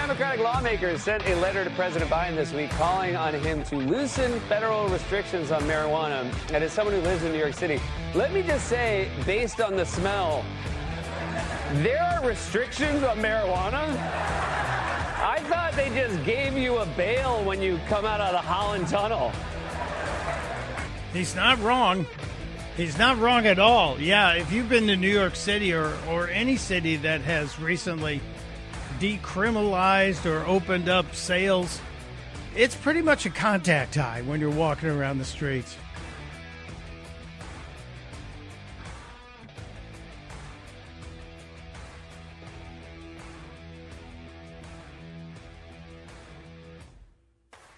Democratic lawmakers sent a letter to President Biden this week calling on him to loosen federal restrictions on marijuana. And as someone who lives in New York City, let me just say, based on the smell, there are restrictions on marijuana? I thought they just gave you a bail when you come out of the Holland Tunnel. He's not wrong. He's not wrong at all. Yeah, if you've been to New York City or any city that has recently decriminalized or opened up sales, it's pretty much a contact high when you're walking around the streets.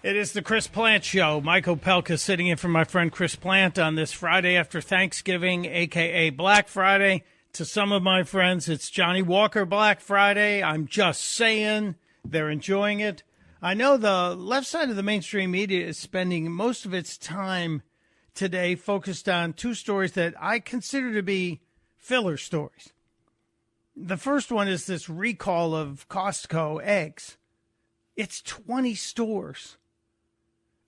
It is the Chris Plant Show. Mike Opelka sitting in for my friend Chris Plant on this Friday after Thanksgiving, a.k.a. Black Friday. To some of my friends, it's Johnny Walker Black Friday. I'm just saying they're enjoying it. I know the left side of the mainstream media is spending most of its time today focused on two stories that I consider to be filler stories. The first one is this recall of Costco eggs. It's 20 stores.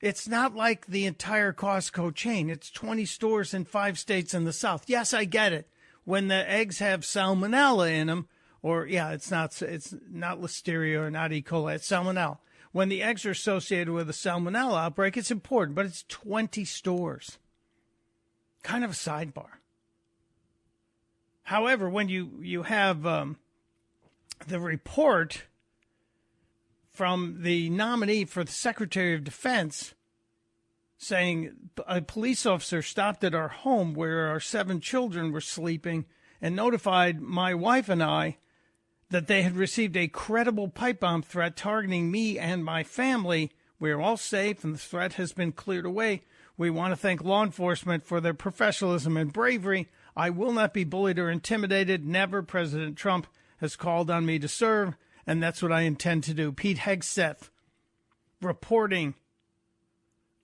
It's not like the entire Costco chain. It's 20 stores in 5 states in the South. Yes, I get it. When the eggs have salmonella in them, or it's not Listeria or not E. coli, it's salmonella. When the eggs are associated with a salmonella outbreak, it's important, but it's 20 stores. Kind of a sidebar. However, when you have the report from the nominee for the Secretary of Defense saying a police officer stopped at our home where our 7 children were sleeping and notified my wife and I that they had received a credible pipe bomb threat targeting me and my family. We are all safe and the threat has been cleared away. We want to thank law enforcement for their professionalism and bravery. I will not be bullied or intimidated. Never. President Trump has called on me to serve, and that's what I intend to do. Pete Hegseth reporting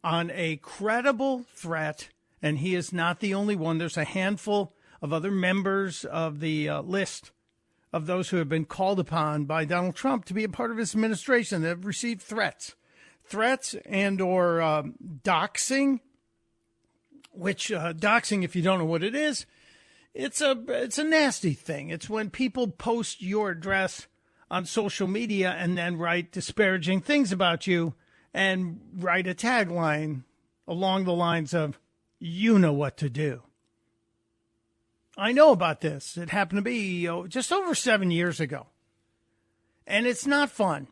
on a credible threat, and he is not the only one. There's a handful of other members of the list of those who have been called upon by Donald Trump to be a part of his administration that have received threats and or doxing, which doxing, if you don't know what it is, it's a nasty thing. It's when people post your address on social media and then write disparaging things about you and write a tagline along the lines of, you know what to do. I know about this. It happened to be just over 7 years ago. And it's not fun.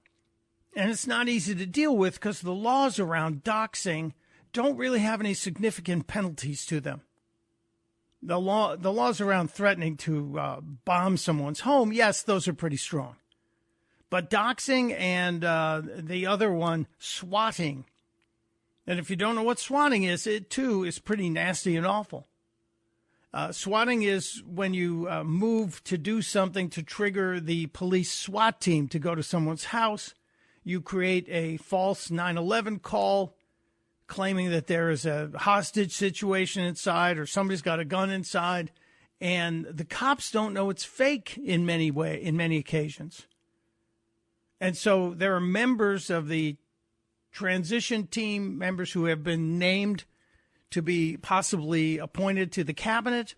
And it's not easy to deal with because the laws around doxing don't really have any significant penalties to them. The laws around threatening to bomb someone's home, yes, those are pretty strong. But doxing and the other one, swatting. And if you don't know what swatting is, it too is pretty nasty and awful. Swatting is when you move to do something to trigger the police SWAT team to go to someone's house. You create a false 911 call claiming that there is a hostage situation inside or somebody's got a gun inside. And the cops don't know it's fake in many occasions. And so there are members of the transition team, members who have been named to be possibly appointed to the cabinet,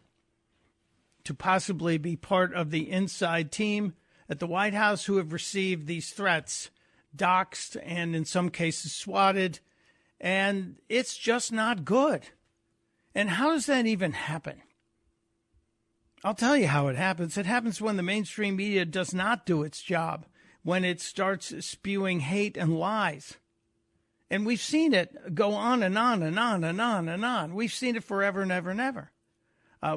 to possibly be part of the inside team at the White House, who have received these threats, doxed and in some cases swatted. And it's just not good. And how does that even happen? I'll tell you how it happens. It happens when the mainstream media does not do its job, when it starts spewing hate and lies. And we've seen it go on and on and on and on and on. We've seen it forever and ever and ever.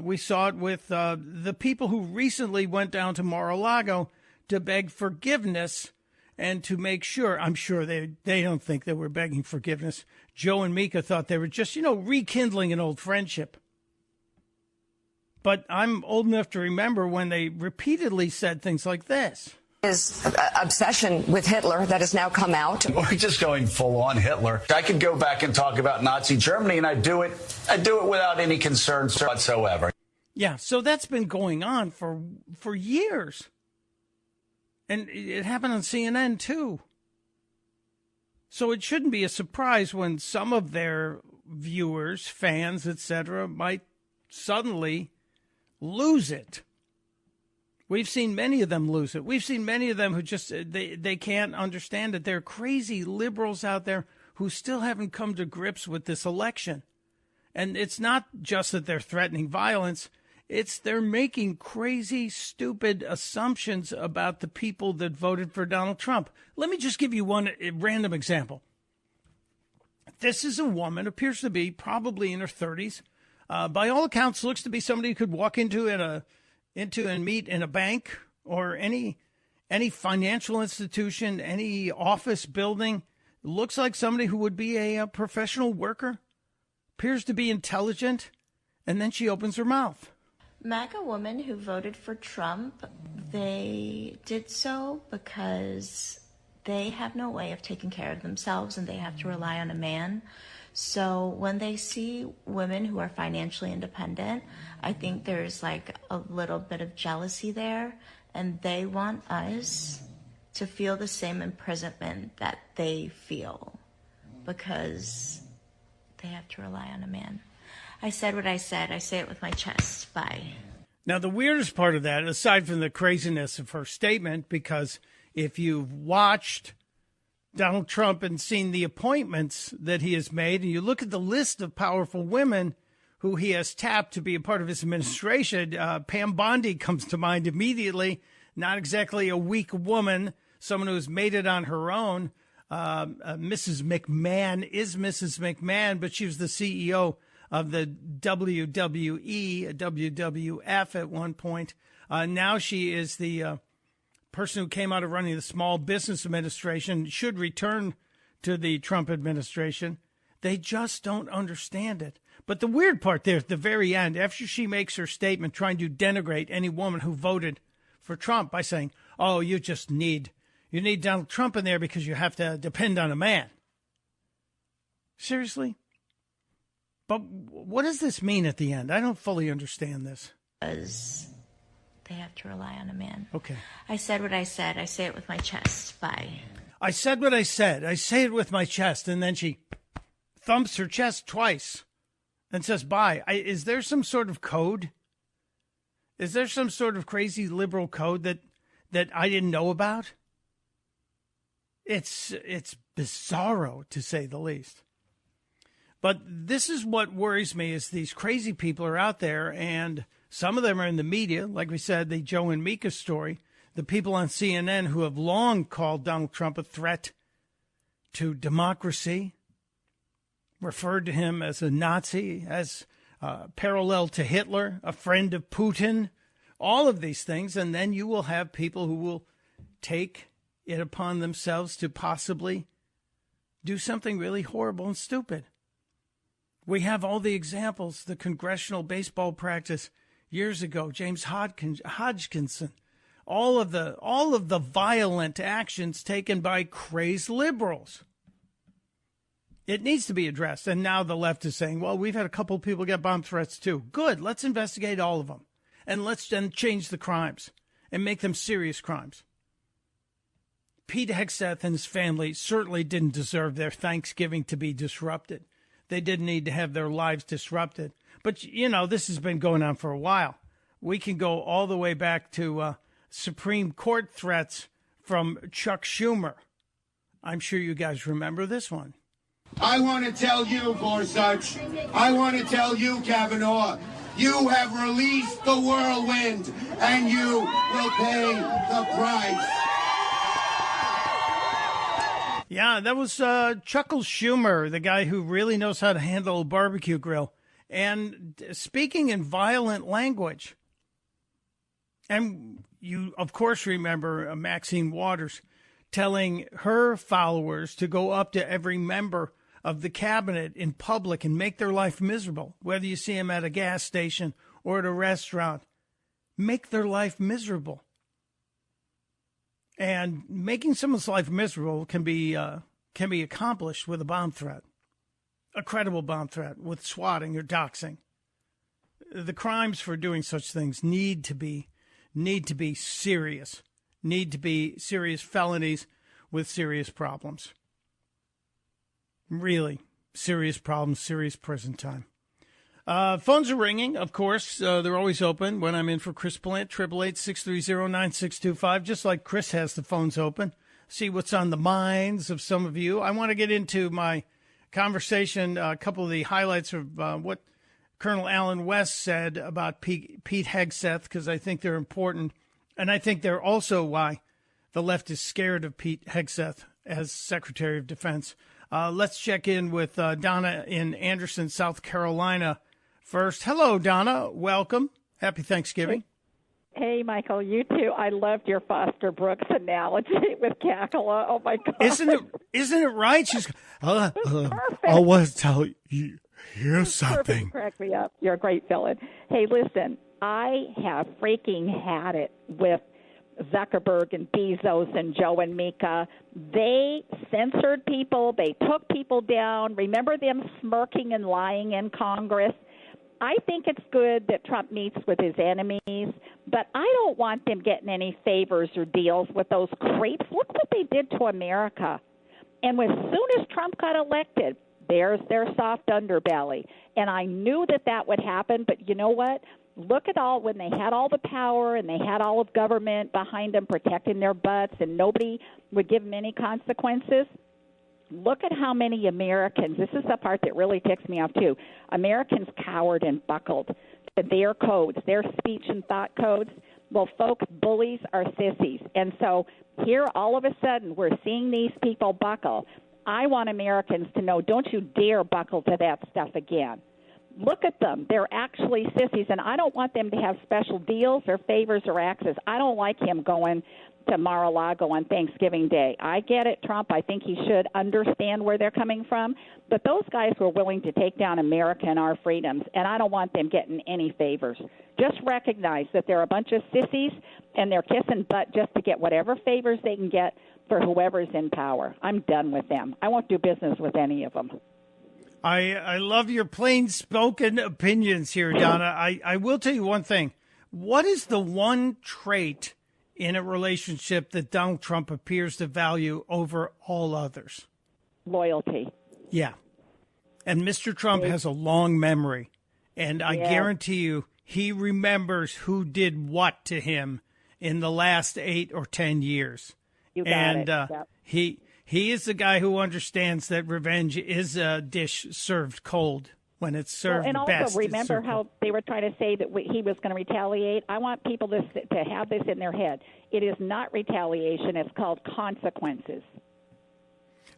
We saw it with the people who recently went down to Mar-a-Lago to beg forgiveness and to make sure, I'm sure they don't think they were begging forgiveness. Joe and Mika thought they were just, rekindling an old friendship. But I'm old enough to remember when they repeatedly said things like this. His obsession with Hitler that has now come out. We're just going full on Hitler. I could go back and talk about Nazi Germany, and I do it without any concerns whatsoever. Yeah, so that's been going on for years. And it happened on CNN, too. So it shouldn't be a surprise when some of their viewers, fans, etc., might suddenly lose it. We've seen many of them lose it. We've seen many of them who just, they can't understand it. There are crazy liberals out there who still haven't come to grips with this election. And it's not just that they're threatening violence. It's they're making crazy, stupid assumptions about the people that voted for Donald Trump. Let me just give you one random example. This is a woman, appears to be probably in her 30s. By all accounts, looks to be somebody who could walk into and meet in a bank or any financial institution, any office building. Looks like somebody who would be a professional worker. Appears to be intelligent. And then she opens her mouth. MAGA women who voted for Trump, they did so because they have no way of taking care of themselves and they have to rely on a man. So when they see women who are financially independent, I think there's like a little bit of jealousy there, and they want us to feel the same imprisonment that they feel because they have to rely on a man. I said what I said. I say it with my chest. Bye. Now, the weirdest part of that, aside from the craziness of her statement, because if you've watched Donald Trump and seen the appointments that he has made, and you look at the list of powerful women who he has tapped to be a part of his administration, Pam Bondi comes to mind immediately. Not exactly a weak woman, someone who's made it on her own. Mrs. McMahon is Mrs. McMahon, but she was the CEO of the WWE, WWF at one point. Now she is the person who came out of running the Small Business Administration, should return to the Trump administration. They just don't understand it. But the weird part there at the very end, after she makes her statement trying to denigrate any woman who voted for Trump by saying, oh, you need Donald Trump in there because you have to depend on a man. Seriously? But what does this mean at the end? I don't fully understand this. Because they have to rely on a man. Okay. I said what I said. I say it with my chest. Bye. I said what I said. I say it with my chest. And then she thumps her chest twice and says bye. Is there some sort of code? Is there some sort of crazy liberal code that I didn't know about? It's bizarro, to say the least. But this is what worries me, is these crazy people are out there, and some of them are in the media. Like we said, the Joe and Mika story, the people on CNN who have long called Donald Trump a threat to democracy, referred to him as a Nazi, as parallel to Hitler, a friend of Putin, all of these things. And then you will have people who will take it upon themselves to possibly do something really horrible and stupid. We have all the examples, the congressional baseball practice years ago, James Hodgkinson, all of the violent actions taken by crazed liberals. It needs to be addressed. And now the left is saying, well, we've had a couple of people get bomb threats too. Good. Let's investigate all of them. And let's then change the crimes and make them serious crimes. Pete Hegseth and his family certainly didn't deserve their Thanksgiving to be disrupted. They didn't need to have their lives disrupted. But, you know, this has been going on for a while. We can go all the way back to Supreme Court threats from Chuck Schumer. I'm sure you guys remember this one. I want to tell you, Gorsuch, I want to tell you, Kavanaugh, you have released the whirlwind, and you will pay the price. Yeah, that was Chuckles Schumer, the guy who really knows how to handle a barbecue grill. And speaking in violent language. And you, of course, remember Maxine Waters telling her followers to go up to every member of the cabinet in public and make their life miserable, whether you see them at a gas station or at a restaurant. Make their life miserable. And making someone's life miserable can be accomplished with a bomb threat, a credible bomb threat, with swatting or doxing. The crimes for doing such things need to be serious, need to be serious felonies with serious problems. Really serious problems, serious prison time. Phones are ringing, of course. They're always open when I'm in for Chris Plant, 888-630-9625, just like Chris has the phones open. See what's on the minds of some of you. I want to get into my conversation, a couple of the highlights of what Colonel Alan West said about Pete Hegseth, because I think they're important. And I think they're also why the left is scared of Pete Hegseth as Secretary of Defense. Let's check in with Donna in Anderson, South Carolina first. Hello, Donna. Welcome. Happy Thanksgiving. Hey, Michael, you too. I loved your Foster Brooks analogy with Kakala. Oh, my God. Isn't it right? She's, I want to tell you, here's something. Crack me up. You're a great villain. Hey, listen, I have freaking had it with Zuckerberg and Bezos and Joe and Mika. They censored people. They took people down. Remember them smirking and lying in Congress? I think it's good that Trump meets with his enemies, but I don't want them getting any favors or deals with those creeps. Look what they did to America. And as soon as Trump got elected, there's their soft underbelly. And I knew that would happen, but you know what? Look at all when they had all the power and they had all of government behind them protecting their butts and nobody would give them any consequences. Look at how many Americans, this is the part that really ticks me off too, Americans cowered and buckled to their codes, their speech and thought codes. Well, folks, bullies are sissies. And so here all of a sudden we're seeing these people buckle. I want Americans to know, don't you dare buckle to that stuff again. Look at them. They're actually sissies, and I don't want them to have special deals or favors or access. I don't like him going to Mar-a-Lago on Thanksgiving Day. I get it, Trump. I think he should understand where they're coming from. But those guys were willing to take down America and our freedoms, and I don't want them getting any favors. Just recognize that they're a bunch of sissies, and they're kissing butt just to get whatever favors they can get for whoever's in power. I'm done with them. I won't do business with any of them. I love your plain-spoken opinions here, Donna. I will tell you one thing. What is the one trait in a relationship that Donald Trump appears to value over all others? Loyalty. Yeah. And Mr. Trump has a long memory, and I guarantee you he remembers who did what to him in the last 8 or 10 years. You got it. Yep. He is the guy who understands that revenge is a dish served cold when it's served and best. Also, remember how they were trying to say that he was going to retaliate? I want people to have this in their head. It is not retaliation. It's called consequences.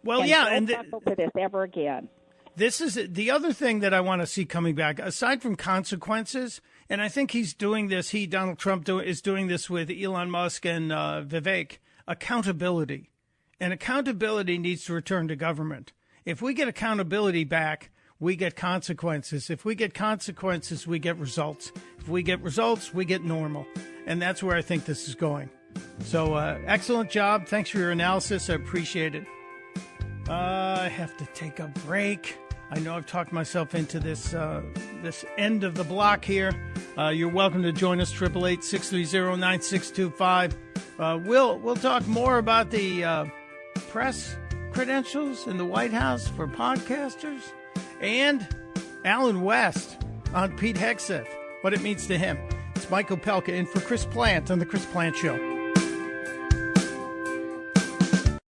Well, and yeah. Don't buckle to this ever again. This is the other thing that I want to see coming back, aside from consequences, and I think he's doing this, Donald Trump, is doing this with Elon Musk and Vivek, accountability. And accountability needs to return to government. If we get accountability back, we get consequences. If we get consequences, we get results. If we get results, we get normal. And that's where I think this is going. So excellent job. Thanks for your analysis. I appreciate it. I have to take a break. I know I've talked myself into this end of the block here. You're welcome to join us, 888-630-9625. We'll talk more about the press credentials in the White House for podcasters and Alan West on Pete Hegseth, what it means to him. It's Mike Opelka in for Chris Plant on The Chris Plant Show.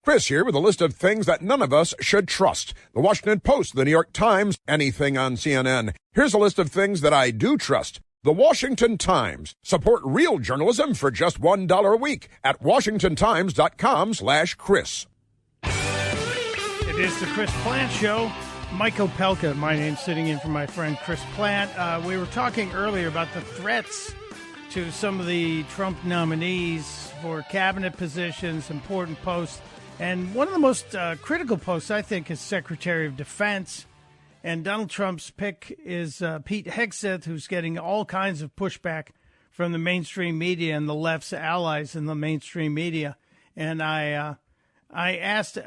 Chris here with a list of things that none of us should trust. The Washington Post, the New York Times, anything on CNN. Here's a list of things that I do trust. The Washington Times. Support real journalism for just $1 a week at WashingtonTimes.com/Chris. It is the Chris Plant Show. Mike Opelka, my name, sitting in for my friend Chris Plant. We were talking earlier about the threats to some of the Trump nominees for cabinet positions, important posts. And one of the most critical posts, I think, is Secretary of Defense. And Donald Trump's pick is Pete Hegseth, who's getting all kinds of pushback from the mainstream media and the left's allies in the mainstream media. And I asked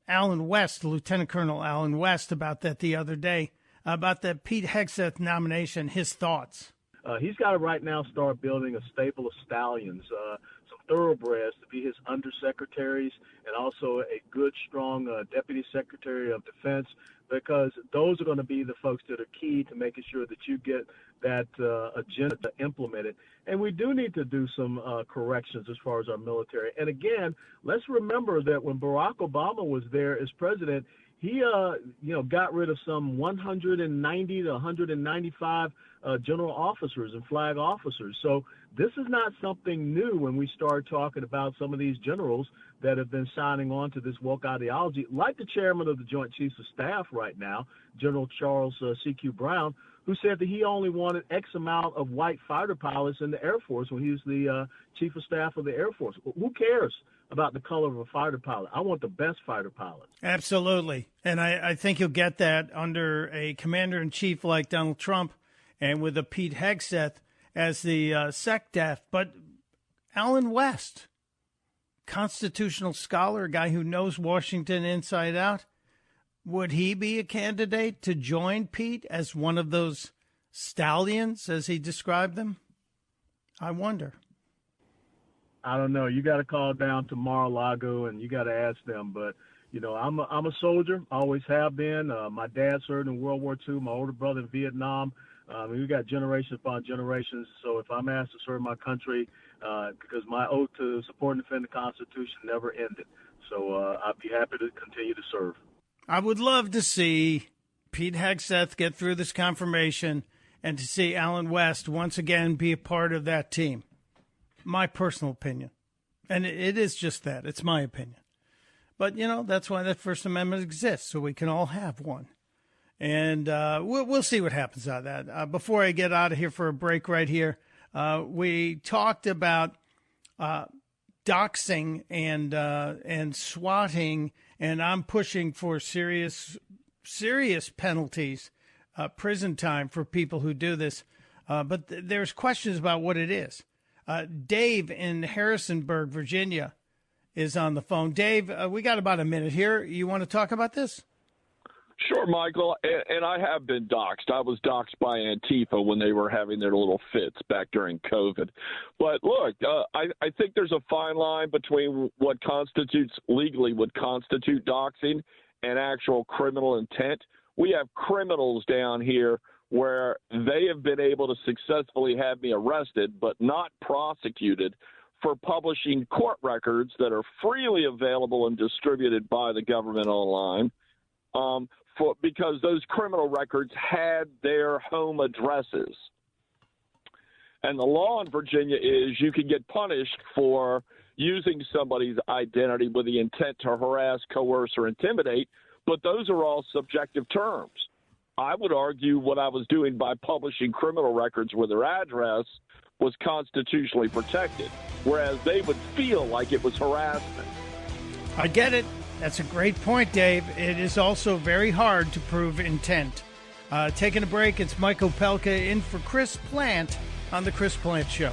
Alan West, Lieutenant Colonel Alan West, about that the other day, about the Pete Hegseth nomination, his thoughts. He's got to right now start building a stable of stallions, some thoroughbreds to be his undersecretaries, and also a good, strong deputy secretary of defense, because those are going to be the folks that are key to making sure that you get that agenda implemented. And we do need to do some corrections as far as our military. And again, let's remember that when Barack Obama was there as president, he got rid of some 190 to 195 general officers and flag officers. So this is not something new when we start talking about some of these generals that have been signing on to this woke ideology, like the chairman of the Joint Chiefs of Staff right now, General Charles C.Q. Brown, who said that he only wanted X amount of white fighter pilots in the Air Force when he was the Chief of Staff of the Air Force. Who cares about the color of a fighter pilot? I want the best fighter pilot. Absolutely. And I think you'll get that under a commander-in-chief like Donald Trump and with a Pete Hegseth as the SecDef. But Alan West, constitutional scholar, a guy who knows Washington inside out, would he be a candidate to join Pete as one of those stallions, as he described them? I wonder. I don't know. You got to call down to Mar-a-Lago and you got to ask them. But, I'm a soldier, always have been. My dad served in World War II, my older brother in Vietnam. We got generations upon generations. So if I'm asked to serve my country, because my oath to support and defend the Constitution never ended. So I'd be happy to continue to serve. I would love to see Pete Hegseth get through this confirmation and to see Alan West once again be a part of that team. My personal opinion. And it is just that. It's my opinion. But, that's why that First Amendment exists, so we can all have one. And we'll see what happens out of that. Before I get out of here for a break right here, we talked about doxing and swatting, and I'm pushing for serious penalties, prison time for people who do this. But there's questions about what it is. Dave in Harrisonburg, Virginia, is on the phone. Dave, we got about a minute here. You want to talk about this? Sure, Michael, and I have been doxxed. I was doxxed by Antifa when they were having their little fits back during COVID. But look, I think there's a fine line between what legally would constitute doxing and actual criminal intent. We have criminals down here where they have been able to successfully have me arrested but not prosecuted for publishing court records that are freely available and distributed by the government online. Because those criminal records had their home addresses. And the law in Virginia is you can get punished for using somebody's identity with the intent to harass, coerce, or intimidate, but those are all subjective terms. I would argue what I was doing by publishing criminal records with their address was constitutionally protected, whereas they would feel like it was harassment. I get it. That's a great point, Dave. It is also very hard to prove intent. Taking a break, it's Mike Opelka in for Chris Plant on The Chris Plant Show.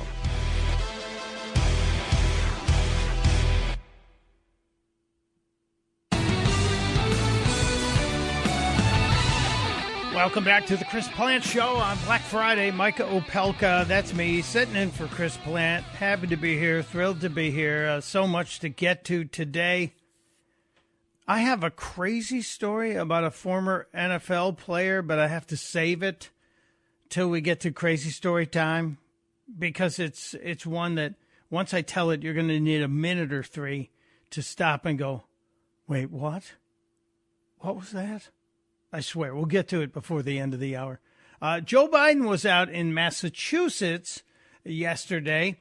Welcome back to The Chris Plant Show on Black Friday. Mike Opelka, that's me, sitting in for Chris Plant. Happy to be here, thrilled to be here. So much to get to today. I have a crazy story about a former NFL player, but I have to save it till we get to crazy story time because it's one that once I tell it, you're going to need a minute or three to stop and go, wait, what? What was that? I swear, we'll get to it before the end of the hour. Joe Biden was out in Massachusetts yesterday.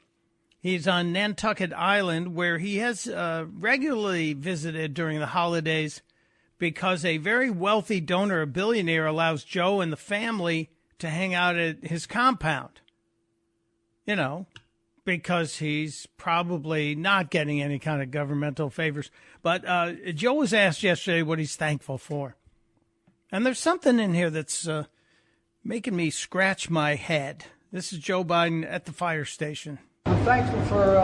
He's on Nantucket Island, where he has regularly visited during the holidays because a very wealthy donor, a billionaire, allows Joe and the family to hang out at his compound. Because he's probably not getting any kind of governmental favors. But Joe was asked yesterday what he's thankful for. And there's something in here that's making me scratch my head. This is Joe Biden at the fire station. I'm thankful for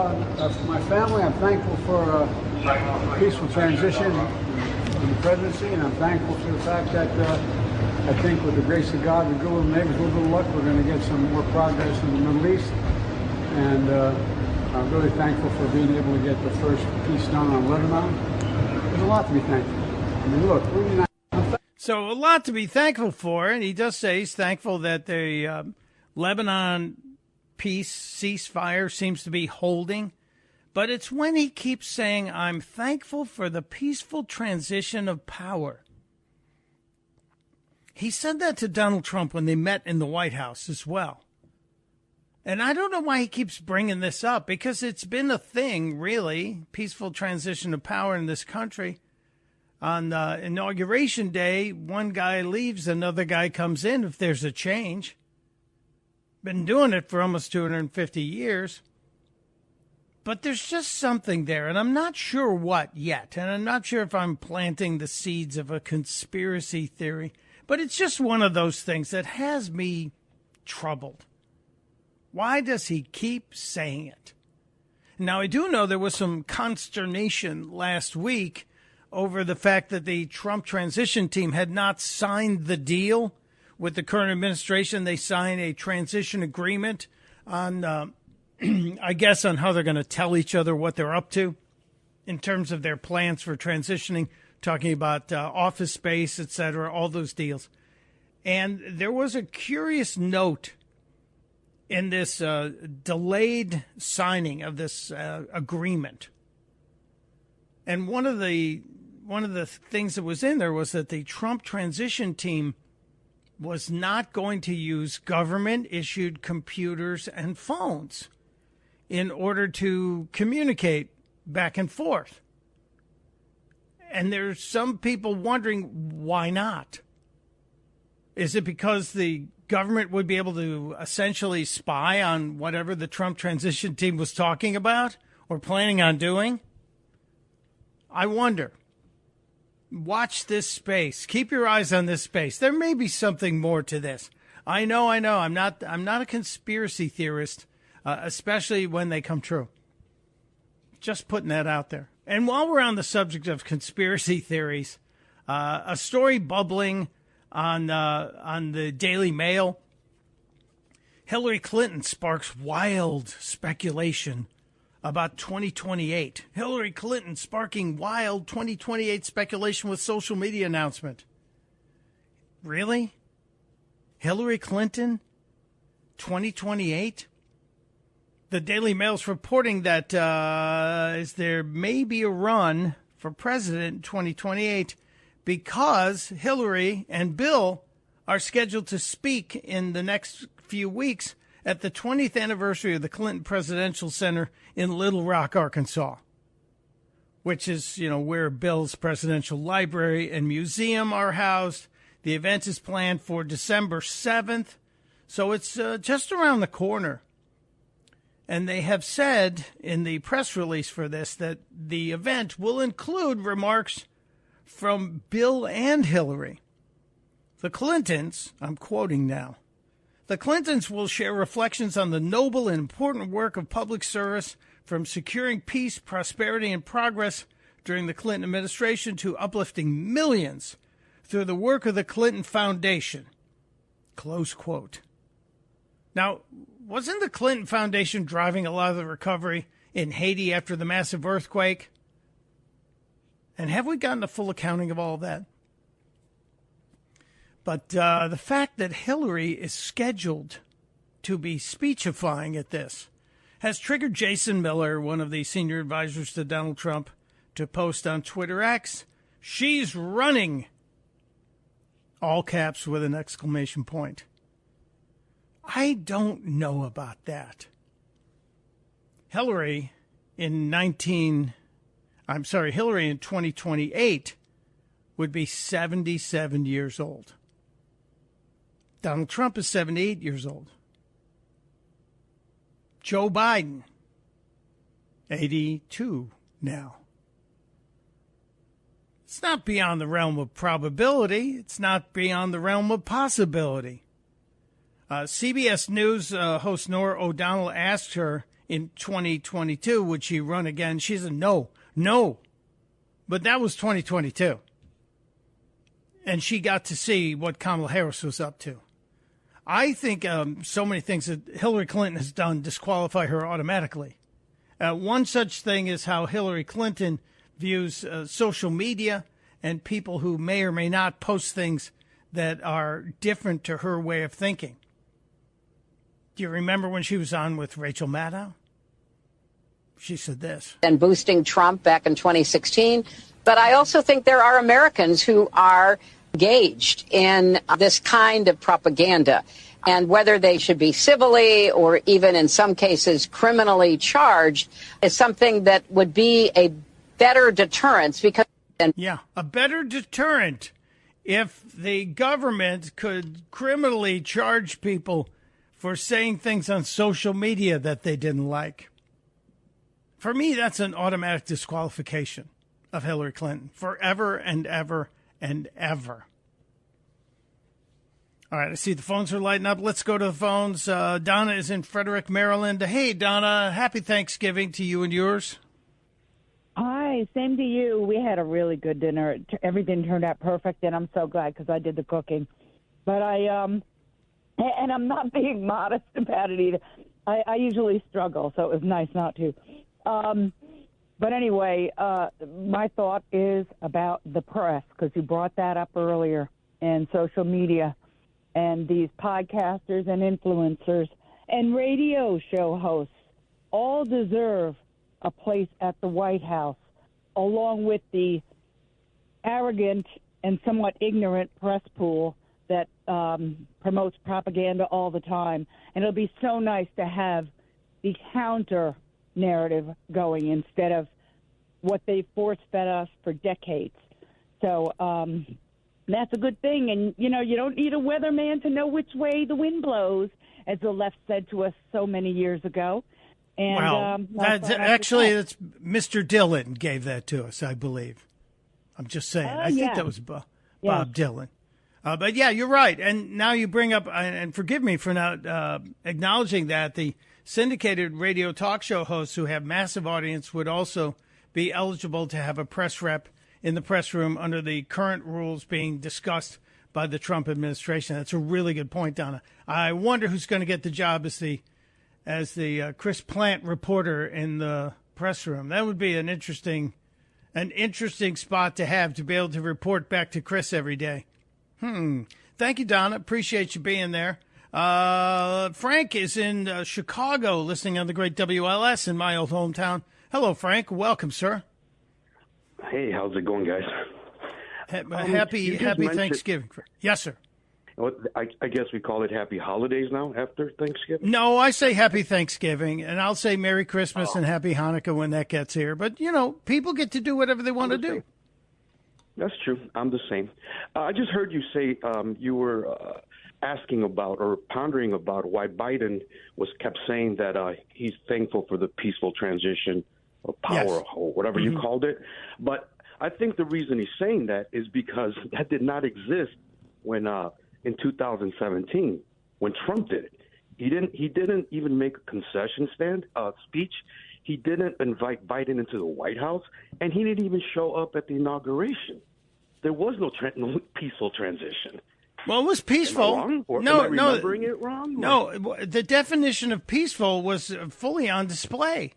my family. I'm thankful for a peaceful transition in the presidency, and I'm thankful for the fact that I think with the grace of God, with good little neighbors, a little bit of luck, we're going to get some more progress in the Middle East. And I'm really thankful for being able to get the first peace done on Lebanon. There's a lot to be thankful for. I mean, look, we're not. So a lot to be thankful for, and he does say he's thankful that the Lebanon peace ceasefire seems to be holding. But it's when he keeps saying, I'm thankful for the peaceful transition of power. He said that to Donald Trump when they met in the White House as well. And I don't know why he keeps bringing this up, because it's been a thing, really, peaceful transition of power in this country. On Inauguration Day, one guy leaves, another guy comes in if there's a change. Been doing it for almost 250 years. But there's just something there, and I'm not sure what yet. And I'm not sure if I'm planting the seeds of a conspiracy theory. But it's just one of those things that has me troubled. Why does he keep saying it? Now, I do know there was some consternation last week over the fact that the Trump transition team had not signed the deal with the current administration. They signed a transition agreement on, I guess, on how they're going to tell each other what they're up to in terms of their plans for transitioning, talking about office space, et cetera, all those deals. And there was a curious note in this delayed signing of this agreement. And one of the things that was in there was that the Trump transition team was not going to use government-issued computers and phones in order to communicate back and forth. And there's some people wondering, why not? Is it because the government would be able to essentially spy on whatever the Trump transition team was talking about or planning on doing? I wonder. Watch this space. Keep your eyes on this space. There may be something more to this. I know. I'm not a conspiracy theorist, especially when they come true. Just putting that out there. And while we're on the subject of conspiracy theories, a story bubbling on the Daily Mail. Hillary Clinton sparks wild speculation about 2028. Hillary Clinton sparking wild 2028 speculation with social media announcement. Really? Hillary Clinton? 2028? The Daily Mail's reporting that there may be a run for president in 2028 because Hillary and Bill are scheduled to speak in the next few weeks at the 20th anniversary of the Clinton Presidential Center in Little Rock, Arkansas, which is, where Bill's presidential library and museum are housed. The event is planned for December 7th, so it's just around the corner. And they have said in the press release for this that the event will include remarks from Bill and Hillary. The Clintons, I'm quoting now, the Clintons will share reflections on the noble and important work of public service, from securing peace, prosperity, and progress during the Clinton administration to uplifting millions through the work of the Clinton Foundation. Close quote. Now, wasn't the Clinton Foundation driving a lot of the recovery in Haiti after the massive earthquake? And have we gotten a full accounting of all of that? But the fact that Hillary is scheduled to be speechifying at this has triggered Jason Miller, one of the senior advisors to Donald Trump, to post on Twitter X, "She's running," all caps with an exclamation point. I don't know about that. Hillary in 2028 would be 77 years old. Donald Trump is 78 years old. Joe Biden, 82 now. It's not beyond the realm of probability. It's not beyond the realm of possibility. CBS News host Norah O'Donnell asked her in 2022, would she run again? She said, no. But that was 2022. and she got to see what Kamala Harris was up to. I think so many things that Hillary Clinton has done disqualify her automatically. One such thing is how Hillary Clinton views social media and people who may or may not post things that are different to her way of thinking. Do you remember when she was on with Rachel Maddow? She said this. And boosting Trump back in 2016. But I also think there are Americans who are engaged in this kind of propaganda. And whether they should be civilly or even in some cases criminally charged is something that would be a better deterrence because. Yeah, a better deterrent if the government could criminally charge people for saying things on social media that they didn't like. For me, that's an automatic disqualification of Hillary Clinton forever and ever and ever. All right, I see the phones are lighting up. Let's go to the phones. Donna is in Frederick, Maryland. Hey, Donna, happy Thanksgiving to you and yours. Hi, same to you. We had a really good dinner. Everything turned out perfect, and I'm so glad because I did the cooking. But and I'm not being modest about it either. I usually struggle, so it was nice not to. But anyway, my thought is about the press, because you brought that up earlier, and social media, and these podcasters and influencers and radio show hosts all deserve a place at the White House, along with the arrogant and somewhat ignorant press pool that promotes propaganda all the time. And it'll be so nice to have the counter narrative going instead of what they force-fed us for decades. So that's a good thing. And, you know, you don't need a weatherman to know which way the wind blows, as the left said to us so many years ago. And, that's Mr. Dillon gave that to us, I believe. I'm just saying. I think that was Bob Dylan. But, yeah, you're right. And now you bring up, and forgive me for not acknowledging that, the syndicated radio talk show hosts who have massive audience would also be eligible to have a press rep in the press room under the current rules being discussed by the Trump administration. That's a really good point, Donna. I wonder who's going to get the job as the Chris Plant reporter in the press room. That would be an interesting spot to have, to be able to report back to Chris every day. Thank you, Donna. Appreciate you being there. Frank is in Chicago, listening on the great WLS in my old hometown. Hello, Frank. Welcome, sir. Hey, how's it going, guys? Happy Thanksgiving. Yes, sir. I guess we call it Happy Holidays now after Thanksgiving? No, I say Happy Thanksgiving, and I'll say Merry Christmas and Happy Hanukkah when that gets here. But, you know, people get to do whatever they want to do. That's true. I'm the same. I just heard you say you were asking about or pondering about why Biden kept saying that he's thankful for the peaceful transition of power, or whatever you called it. But I think the reason he's saying that is because that did not exist when in 2017 when Trump did it. He didn't even make a concession speech. He didn't invite Biden into the White House, and he didn't even show up at the inauguration. There was no peaceful transition. Well, it was peaceful. Am I remembering it wrong? No, the definition of peaceful was fully on display.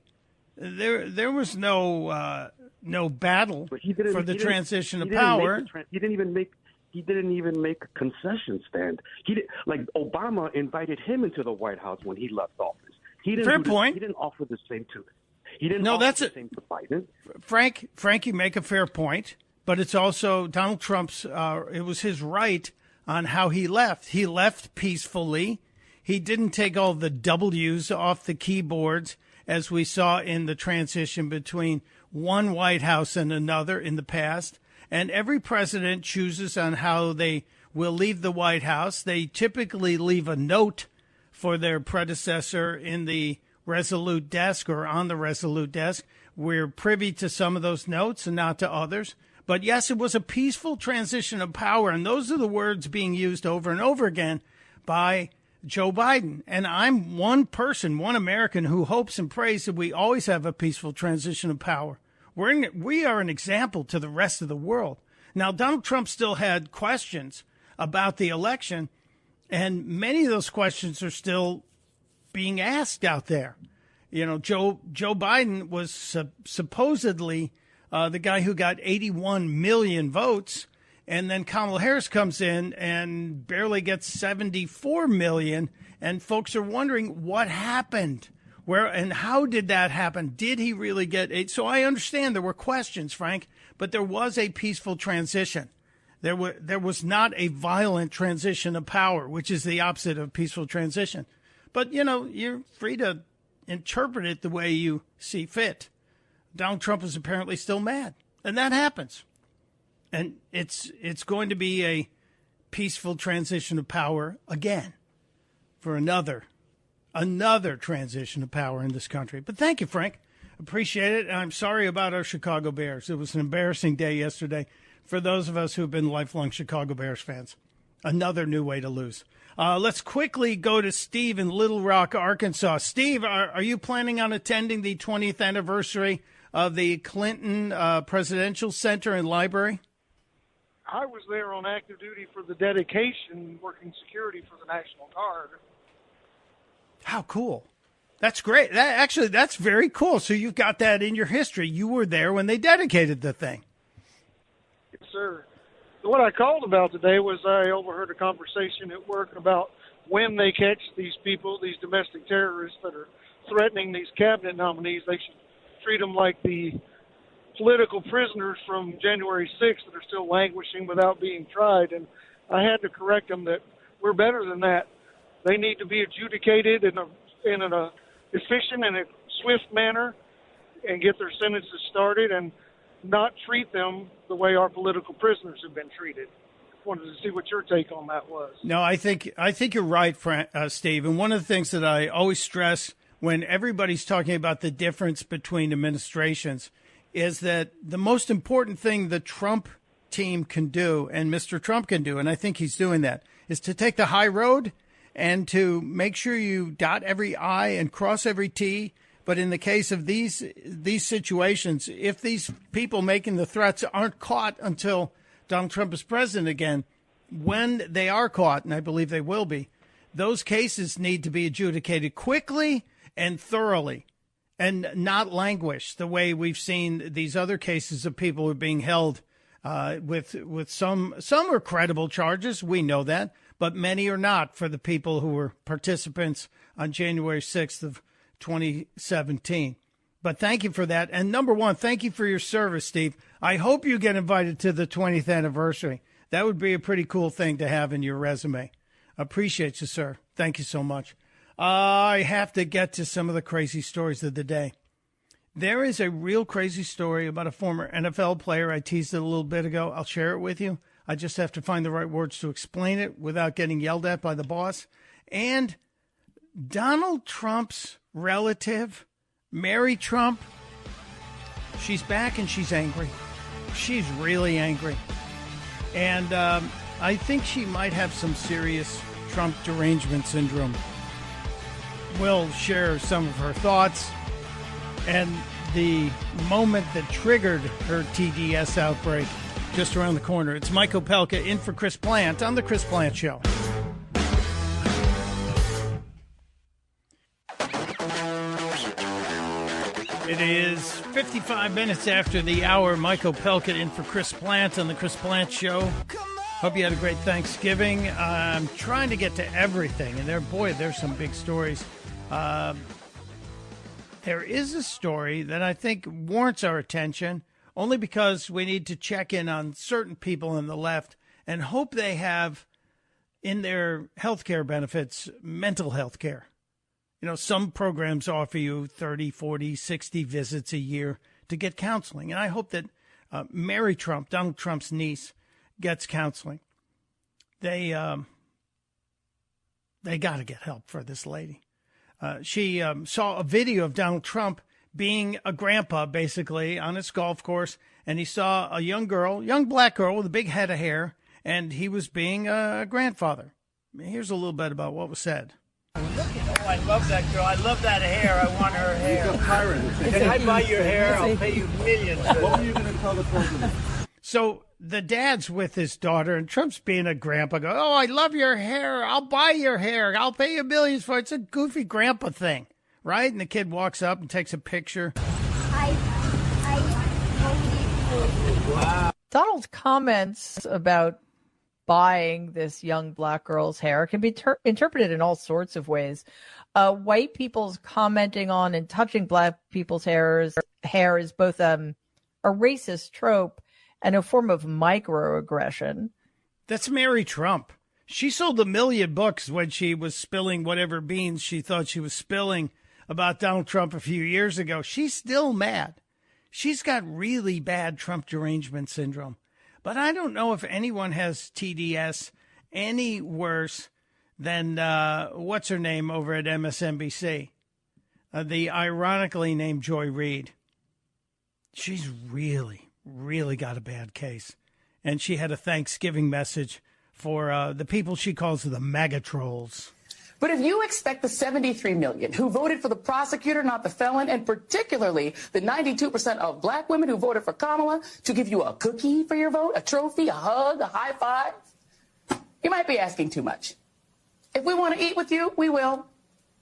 There was no battle for the transition of power. He didn't even make a concession stand. Like Obama invited him into the White House when he left office. Fair point. He didn't offer the same to. He didn't offer the same to Biden. Frank, you make a fair point, but it's also Donald Trump's. It was his right on how he left. He left peacefully. He didn't take all the W's off the keyboards, as we saw in the transition between one White House and another in the past. And every president chooses on how they will leave the White House. They typically leave a note for their predecessor in the Resolute desk or on the Resolute desk. We're privy to some of those notes and not to others. But yes, it was a peaceful transition of power. And those are the words being used over and over again by Joe Biden. And I'm one American, who hopes and prays that we always have a peaceful transition of power. We are an example to the rest of the world. Now, Donald Trump still had questions about the election, and many of those questions are still being asked out there. You know, Joe Biden was supposedly the guy who got 81 million votes, and then Kamala Harris comes in and barely gets 74 million, and folks are wondering what happened. Where and how did that happen? Did he really get 8? So I understand there were questions, Frank, but there was a peaceful transition. There was not a violent transition of power, which is the opposite of peaceful transition. But, you know, you're free to interpret it the way you see fit. Donald Trump is apparently still mad, and that happens. And it's going to be a peaceful transition of power again for another transition of power in this country. But thank you, Frank. Appreciate it. And I'm sorry about our Chicago Bears. It was an embarrassing day yesterday for those of us who have been lifelong Chicago Bears fans. Another new way to lose. Let's quickly go to Steve in Little Rock, Arkansas. Steve, are you planning on attending the 20th anniversary of the Clinton Presidential Center and Library? I was there on active duty for the dedication, working security for the National Guard. How cool. That's great. That's very cool. So you've got that in your history. You were there when they dedicated the thing. Yes, sir. What I called about today was I overheard a conversation at work about when they catch these people, these domestic terrorists that are threatening these cabinet nominees, they should treat them like the political prisoners from January 6th that are still languishing without being tried. And I had to correct them that we're better than that. They need to be adjudicated in an efficient and a swift manner and get their sentences started and not treat them the way our political prisoners have been treated. Wanted to see what your take on that was. No, I think you're right, Steve. And one of the things that I always stress when everybody's talking about the difference between administrations is that the most important thing the Trump team can do and Mr. Trump can do, and I think he's doing that, is to take the high road and to make sure you dot every I and cross every T. But in the case of these situations, if these people making the threats aren't caught until Donald Trump is president again, when they are caught, and I believe they will be, those cases need to be adjudicated quickly and thoroughly and not languish the way we've seen these other cases of people who are being held with some are credible charges. We know that, but many are not for the people who were participants on January 6th of 2017. But thank you for that. And number one, thank you for your service, Steve. I hope you get invited to the 20th anniversary. That would be a pretty cool thing to have in your resume. Appreciate you, sir. Thank you so much. I have to get to some of the crazy stories of the day. There is a real crazy story about a former NFL player. I teased it a little bit ago. I'll share it with you. I just have to find the right words to explain it without getting yelled at by the boss. And Donald Trump's relative, Mary Trump, she's back and she's angry. She's really angry. And I think she might have some serious Trump derangement syndrome. We'll share some of her thoughts and the moment that triggered her TDS outbreak just around the corner. It's Mike Opelka in for Chris Plant on The Chris Plant Show. It is 55 minutes after the hour. Mike Opelka in for Chris Plant on The Chris Plant Show. Hope you had a great Thanksgiving. I'm trying to get to everything, and there's some big stories. There is a story that I think warrants our attention, only because we need to check in on certain people on the left and hope they have in their health care benefits mental health care. You know, some programs offer you 30, 40, 60 visits a year to get counseling. And I hope that Mary Trump, Donald Trump's niece, gets counseling. They got to get help for this lady. She saw a video of Donald Trump being a grandpa, basically, on his golf course. And he saw a young black girl with a big head of hair, and he was being a grandfather. Here's a little bit about what was said. Oh, I love that girl. I love that hair. I want her hair. Can I buy your hair? I'll pay you millions. What were you going to tell the president? So the dad's with his daughter, and Trump's being a grandpa. Go, oh, I love your hair. I'll buy your hair. I'll pay you millions for it. It's a goofy grandpa thing, right? And the kid walks up and takes a picture. Donald's comments about buying this young black girl's hair can be interpreted in all sorts of ways. White people's commenting on and touching black people's hair is both a racist trope and a form of microaggression. That's Mary Trump. She sold 1 million books when she was spilling whatever beans she thought she was spilling about Donald Trump a few years ago. She's still mad. She's got really bad Trump derangement syndrome. But I don't know if anyone has TDS any worse than what's her name over at MSNBC, the ironically named Joy Reid. She's really got a bad case. And she had a Thanksgiving message for the people she calls the MAGA trolls. But if you expect the 73 million who voted for the prosecutor, not the felon, and particularly the 92% of black women who voted for Kamala to give you a cookie for your vote, a trophy, a hug, a high five, you might be asking too much. If we want to eat with you, we will.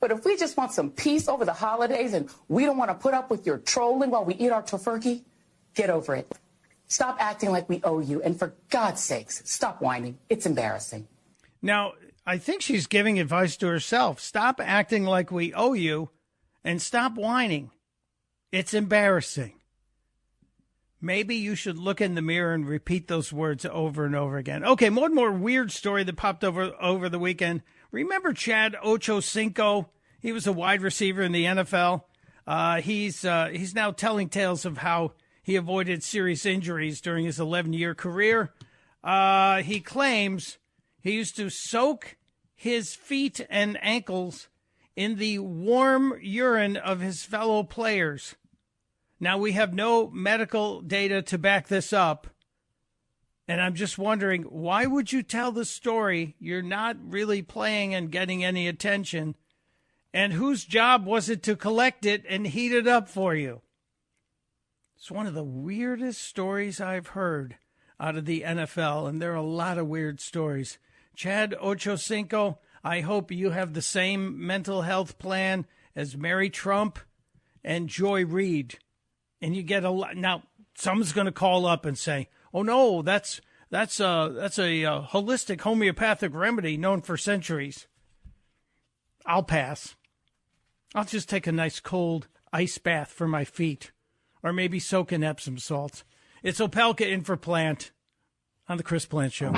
But if we just want some peace over the holidays and we don't want to put up with your trolling while we eat our tofurkey, get over it. Stop acting like we owe you. And for God's sakes, stop whining. It's embarrassing. Now, I think she's giving advice to herself. Stop acting like we owe you and stop whining. It's embarrassing. Maybe you should look in the mirror and repeat those words over and over again. Okay, one more weird story that popped over the weekend. Remember Chad Ochocinco? He was a wide receiver in the NFL. He's now telling tales of how he avoided serious injuries during his 11-year career. He claims he used to soak his feet and ankles in the warm urine of his fellow players. Now, we have no medical data to back this up. And I'm just wondering, why would you tell the story? You're not really playing and getting any attention. And whose job was it to collect it and heat it up for you? It's one of the weirdest stories I've heard out of the NFL, and there are a lot of weird stories. Chad Ochocinco, I hope you have the same mental health plan as Mary Trump and Joy Reid. And you get a lot. Now, someone's going to call up and say, oh, no, that's a holistic homeopathic remedy known for centuries. I'll pass. I'll just take a nice cold ice bath for my feet, or maybe soak in Epsom salts. It's Opelka in for Plant on the Chris Plant Show.